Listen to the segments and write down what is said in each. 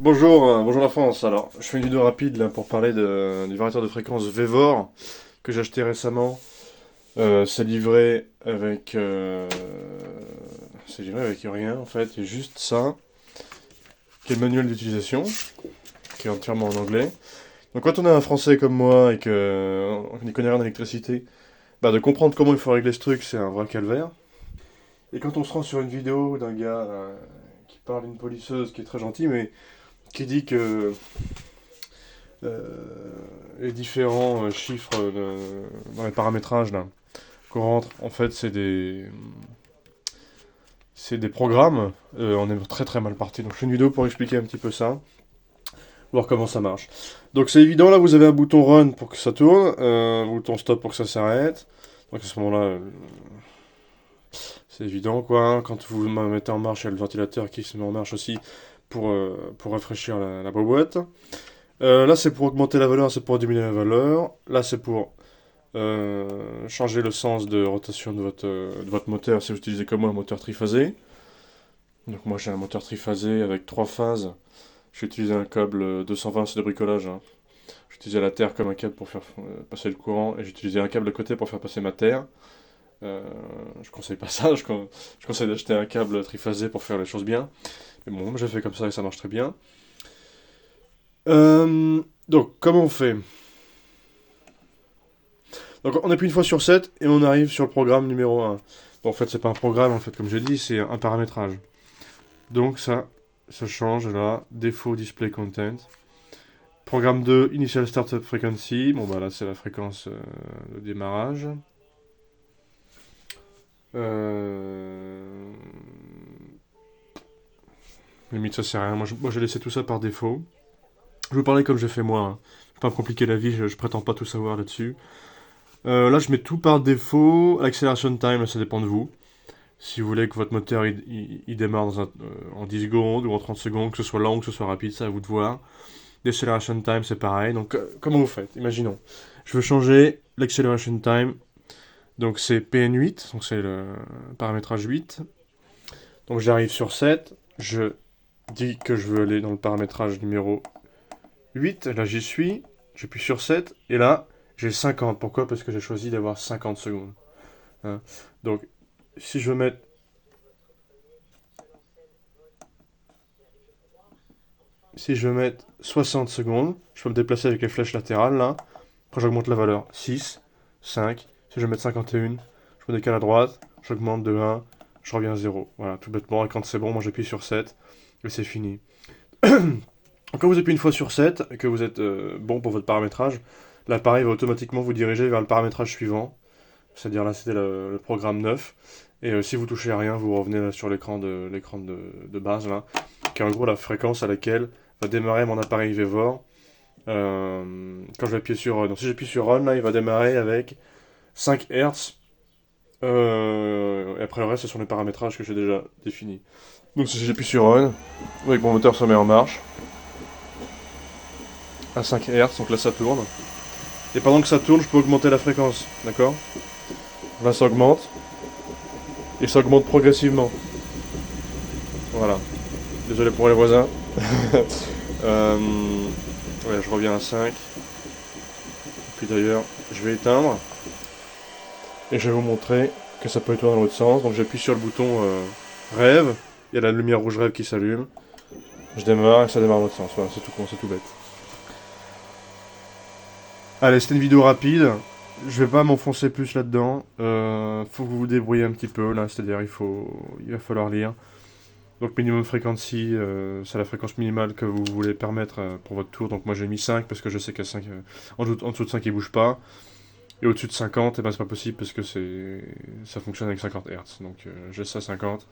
Bonjour la France. Alors, je fais une vidéo rapide là, pour parler du variateur de fréquence Vevor que j'ai acheté récemment. C'est livré avec, rien en fait, il y a juste ça, qui est le manuel d'utilisation, qui est entièrement en anglais. Donc quand on est un Français comme moi et qu'on n'y connaît rien en électricité, bah, de comprendre comment il faut régler ce truc, c'est un vrai calvaire. Et quand on se rend sur une vidéo d'un gars qui parle d'une polisseuse qui est très gentil, mais qui dit que les différents chiffres dans les paramétrages là, qu'on rentre, en fait, c'est des programmes. On est très très mal parti. Donc je fais une vidéo pour expliquer un petit peu ça, voir comment ça marche. Donc c'est évident, là vous avez un bouton run pour que ça tourne, un bouton stop pour que ça s'arrête. Donc à ce moment-là, c'est évident quoi, hein. Quand vous mettez en marche, il y a le ventilateur qui se met en marche aussi pour rafraîchir la boîte. Là c'est pour augmenter la valeur, c'est pour diminuer la valeur. Là c'est pour changer le sens de rotation de votre moteur si vous utilisez comme moi un moteur triphasé. Donc moi j'ai un moteur triphasé avec 3 phases. J'ai utilisé un câble 220, c'est de bricolage, hein. J'ai utilisé la terre comme un câble pour faire passer le courant et j'ai utilisé un câble de côté pour faire passer ma terre. Euh, je conseille pas ça, je conseille d'acheter un câble triphasé pour faire les choses bien. Mais bon, j'ai fait comme ça et ça marche très bien. Donc comment on fait? Donc on appuie une fois sur 7 et on arrive sur le programme numéro 1. Bon, en fait, c'est pas un programme, en fait, comme j'ai dit, c'est un paramétrage. Donc ça change là. Défaut display content. Programme 2, initial startup frequency. Bon, bah là, c'est la fréquence de démarrage. Euh... Limite, ça sert à rien. Moi, j'ai laissé tout ça par défaut. Je vais vous parler comme j'ai fait moi, hein. Je vais pas me compliquer la vie, je prétends pas tout savoir là-dessus. Là, je mets tout par défaut. Acceleration time, ça dépend de vous. Si vous voulez que votre moteur il démarre en 10 secondes ou en 30 secondes, que ce soit lent ou que ce soit rapide, c'est à vous de voir. L'acceleration time, c'est pareil. Donc, comment vous faites? Imaginons. Je veux changer l'acceleration time. Donc, c'est PN8. Donc, c'est le paramétrage 8. Donc, j'arrive sur 7. Je dis que je veux aller dans le paramétrage numéro 8. Là, j'y suis. J'appuie sur 7. Et là, j'ai 50. Pourquoi? Parce que j'ai choisi d'avoir 50 secondes, hein. Donc, si je veux mettre Si je veux mettre 60 secondes, je peux me déplacer avec les flèches latérales là. Après j'augmente la valeur. 6, 5. Si je veux mettre 51, je me décale à droite, j'augmente de 1, je reviens à 0. Voilà, tout bêtement. Et quand c'est bon, moi j'appuie sur 7 et c'est fini. Quand vous appuyez une fois sur 7 et que vous êtes bon pour votre paramétrage, l'appareil va automatiquement vous diriger vers le paramétrage suivant. C'est-à-dire là c'était le programme 9. Et si vous touchez à rien, vous revenez là, sur l'écran de base là, qui est en gros la fréquence à laquelle va démarrer mon appareil Vevor. Quand je vais appuyer sur donc si j'appuie sur Run, là, il va démarrer avec 5 Hz. Et après le reste, ce sont les paramétrages que j'ai déjà définis. Donc si j'appuie sur Run, vous voyez que mon moteur se met en marche à 5 Hz, donc là ça tourne. Et pendant que ça tourne, je peux augmenter la fréquence, d'accord? Là ça augmente, et ça augmente progressivement. Voilà. Désolé pour les voisins. euh, ouais, je reviens à 5. Puis d'ailleurs, je vais éteindre. Et je vais vous montrer que ça peut être dans l'autre sens. Donc j'appuie sur le bouton rêve. Il y a la lumière rouge rêve qui s'allume. Je démarre et ça démarre dans l'autre sens. Voilà, c'est tout con, c'est tout bête. Allez, c'était une vidéo rapide. Je vais pas m'enfoncer plus là-dedans. Faut que vous vous débrouillez un petit peu là. C'est-à-dire il va falloir lire. Donc minimum frequency, c'est la fréquence minimale que vous voulez permettre pour votre tour. Donc moi j'ai mis 5 parce que je sais qu'à 5, en dessous de 5 il bouge pas. Et au-dessus de 50, eh ben, c'est pas possible parce que ça fonctionne avec 50 Hz. Donc j'ai ça à 50.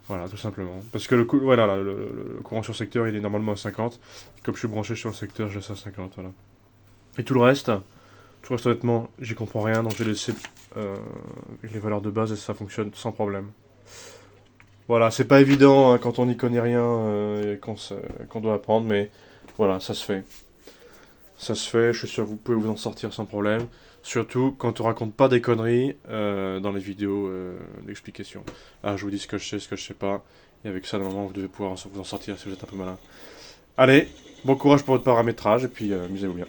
Voilà, tout simplement. Parce que voilà, le courant sur secteur, il est normalement à 50. Comme je suis branché sur le secteur, j'ai ça à 50. Voilà. Et tout le reste honnêtement, j'y comprends rien. Donc j'ai laissé avec les valeurs de base et ça fonctionne sans problème. Voilà, c'est pas évident hein, quand on n'y connaît rien et qu'on doit apprendre, mais voilà, ça se fait. Ça se fait, je suis sûr que vous pouvez vous en sortir sans problème. Surtout quand on raconte pas des conneries dans les vidéos d'explication. Ah, je vous dis ce que je sais pas. Et avec ça, normalement, vous devez pouvoir vous en sortir si vous êtes un peu malin. Allez, bon courage pour votre paramétrage et puis amusez-vous bien.